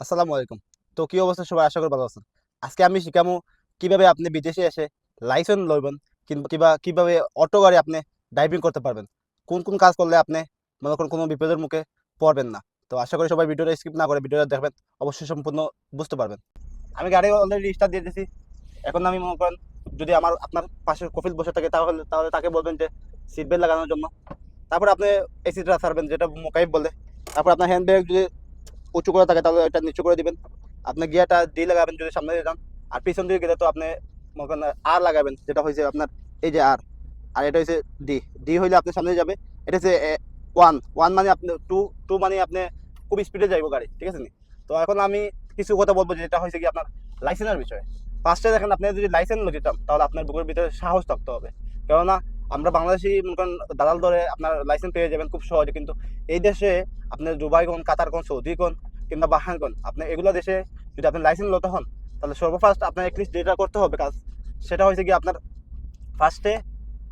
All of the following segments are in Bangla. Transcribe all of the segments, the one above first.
আসসালামু আলাইকুম। তো কি অবস্থা সবাই? আশা করি ভালো আছেন। আজকে আমি শিখামু কিভাবে আপনি বিদেশে এসে লাইসেন্স লইবেন কিংবা কিভাবে অটো গাড়ি আপনি ড্রাইভিং করতে পারবেন। কোন কাজ করলে আপনি মনে করেন কোনো বিপদের মুখে পড়বেন না। তো আশা করি সবাই ভিডিওটা স্কিপ না করে ভিডিওটা দেখবেন। অবশ্যই সম্পূর্ণ বুঝতে পারবেন। আমি গাড়ি অলরেডি স্টার্ট দিয়ে দিয়েছি। এখন আমি মনে করেন যদি আপনার পাশে কফিল বসে থাকে তাহলে তাকে বলবেন যে সিট বেল্ট লাগানোর জন্য। তারপরে আপনি এসিটা ছাড়বেন যেটা মোকাইফ বলে। তারপর আপনার হ্যান্ড ব্রেক যদি উঁচু করে থাকে তাহলে এটা নিচু করে দিবেন। আপনি গিয়ারটা ডি লাগাবেন যদি সামনে দিয়ে যান, আর পিছন দিকে গেলে তো আপনি মনে করেন আর লাগাবেন, যেটা হয়েছে আপনার এই যে আর, আর এটা হচ্ছে ডি। ডি হইলে আপনি সামনে যাবে। এটা হচ্ছে ওয়ান, ওয়ান মানে আপনি টু, টু মানে আপনি খুব স্পিডে যাইব গাড়ি, ঠিক আছে নি? তো এখন আমি কিছু কথা বলবো যেটা হয়েছে কি আপনার লাইসেন্সের বিষয়ে। ফার্স্টে দেখেন, আপনি যদি লাইসেন্স দিতাম তাহলে আপনার বুকের ভিতরে সাহস থাকতে হবে। কেননা আমরা বাংলাদেশি মনে করেন দালাল ধরে আপনার লাইসেন্স পেয়ে যাবেন খুব সহজে, কিন্তু এই দেশে আপনার দুবাই কোন, কাতার কোন, সৌদি কোন কিংবা বাহারাইন কোন, আপনি এগুলো দেশে যদি আপনি লাইসেন্স লতে হন তাহলে সর্বফার্স্ট আপনার একলিস্ট যেটা করতে হবে কাজ, সেটা হয়েছে কি আপনার ফার্স্টে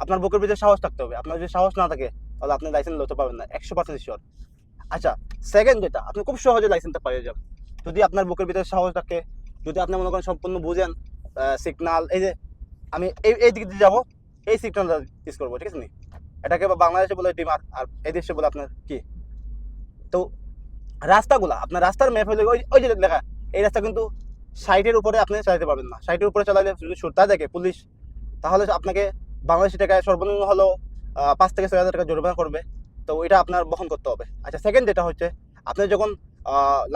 আপনার বুকের ভিতরে সাহস থাকতে হবে। আপনার যদি সাহস না থাকে তাহলে আপনি লাইসেন্স লতে পারবেন না, 100% শিওর। আচ্ছা, সেকেন্ড যেটা, আপনি খুব সহজে লাইসেন্সটা পেয়ে যাবেন যদি আপনার বুকের ভিতরে সাহস থাকে। যদি আপনি মনে করেন সম্পূর্ণ বুঝেন সিগনাল, এই যে আমি এই দিক দিয়ে যাবো, এই সিগনালটা ইউজ করবো, ঠিক আছে নি? এটাকে বাংলাদেশে বলে ডিমার, আর এই দেশে বলে আপনার কি। তো রাস্তাগুলা আপনার রাস্তার ম্যাপ হলে ওই ওই যে লেখা, এই রাস্তা কিন্তু সাইটের উপরে আপনি চালাতে পারবেন না। সাইটের উপরে চালালে যদি সুরতা দেখে পুলিশ, তাহলে আপনাকে বাংলাদেশি টাকায় সর্বনিম্ন হলো 5 থেকে 6 হাজার টাকা জরিমানা করবে। তো এটা আপনার বহন করতে হবে। আচ্ছা, সেকেন্ড যেটা হচ্ছে, আপনি যখন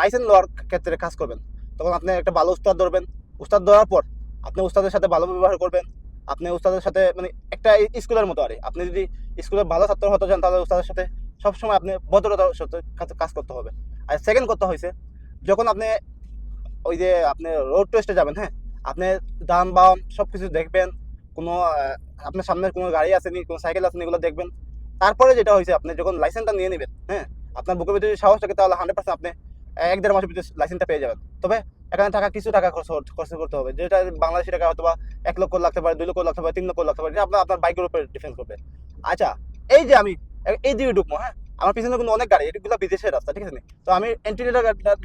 লাইসেন্স লওয়ার ক্ষেত্রে কাজ করবেন তখন আপনি একটা ভালো উস্তাদ ধরবেন। উস্তাদ ধরার পর আপনি উস্তাদের সাথে ভালো ব্যবহার করবেন। আপনি উস্তাদের সাথে মানে একটা স্কুলের মতো, আরে আপনি যদি স্কুলে ভালো ছাত্র হতে চান তাহলে উস্তাদের সাথে সবসময় আপনি ভদ্রতার সাথে কাজ করতে হবে। আর সেকেন্ড কথা হয়েছে, যখন আপনি ওই যে আপনি রোড টেস্টে যাবেন, হ্যাঁ, আপনি ডান বাম সব কিছু দেখবেন। কোনো আপনার সামনে কোনো গাড়ি আসেনি, কোনো সাইকেল আসেনি, এগুলো দেখবেন। তারপরে যেটা হয়েছে, আপনি যখন লাইসেন্সটা নিয়ে নেবেন, হ্যাঁ, আপনার বুকের ভিতরে যদি সাহস থাকে তাহলে 100% আপনি 1-1.5 মাসের ভিতরে লাইসেন্সটা পেয়ে যাবেন। তবে এখানে কিছু টাকা খরচ করতে হবে, যেটা বাংলাদেশি টাকা হয়তো বা 1 লক্ষ লাগতে পারে, 2 লক্ষ লাগতে পারে, 3 লক্ষ লাগতে পারে, এটা আপনার আপনার বাইকের উপরে ডিফেন্স করবে। আচ্ছা, এই যে আমি এই দিকে ঢুকবো, হ্যাঁ, আমার পিছনে কিন্তু অনেক গাড়ি, এগুলো বিদেশের রাস্তা, ঠিক আছে নি? তো আমি এন্ট্রিটা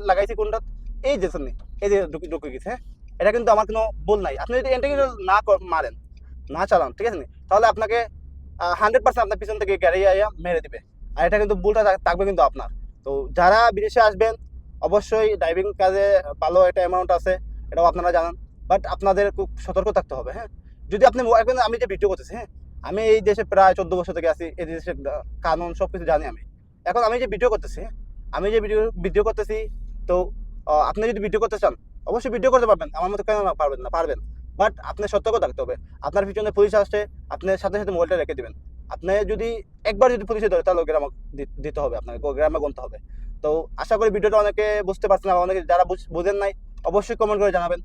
লাগাইছি কোনটা, এই যে শুনি, এই যে ঢুকে গেছে, হ্যাঁ। এটা কিন্তু আমার কোনো ভুল নাই। আপনি যদি এন্ট্রি না মারেন, না চালান, ঠিক আছে নি, তাহলে আপনাকে 100% আপনার পিছন থেকে গাড়ি আইয়া মেরে দিবে। আর এটা কিন্তু ভুলটা থাকবে কিন্তু আপনার। তো যারা বিদেশে আসবেন অবশ্যই ড্রাইভিং কাজে ভালো একটা অ্যামাউন্ট আছে, এটাও আপনারা জানেন। বাট আপনাদের খুব সতর্ক থাকতে হবে, হ্যাঁ। যদি আপনি এখন আমি যে ভিডিও করতেছি, হ্যাঁ, আমি এই দেশে প্রায় 14 বছর থেকে আছি, এই দেশের কানুন সবকিছু জানি আমি। এখন আমি যে ভিডিও করতেছি, হ্যাঁ, আমি যে ভিডিও করতেছি, তো আপনি যদি ভিডিও করতে চান অবশ্যই ভিডিও করতে পারবেন, আমার মতো কেন পারবেন না? পারবেন। বাট আপনার সতর্ক থাকতে হবে। আপনার পিছনে পুলিশ আসছে, আপনার সাথে সাথে মোবাইলটা রেখে দিবেন। আপনি যদি একবার যদি পুলিশে ধরে তাহলে গ্রামে দিতে হবে, আপনাকে গ্রামে গুনতে হবে। তো আশা করি ভিডিওটা অনেকে বুঝতে পারছেন, আর অনেকে যারা বুঝেন নাই অবশ্যই কমেন্ট করে জানাবেন।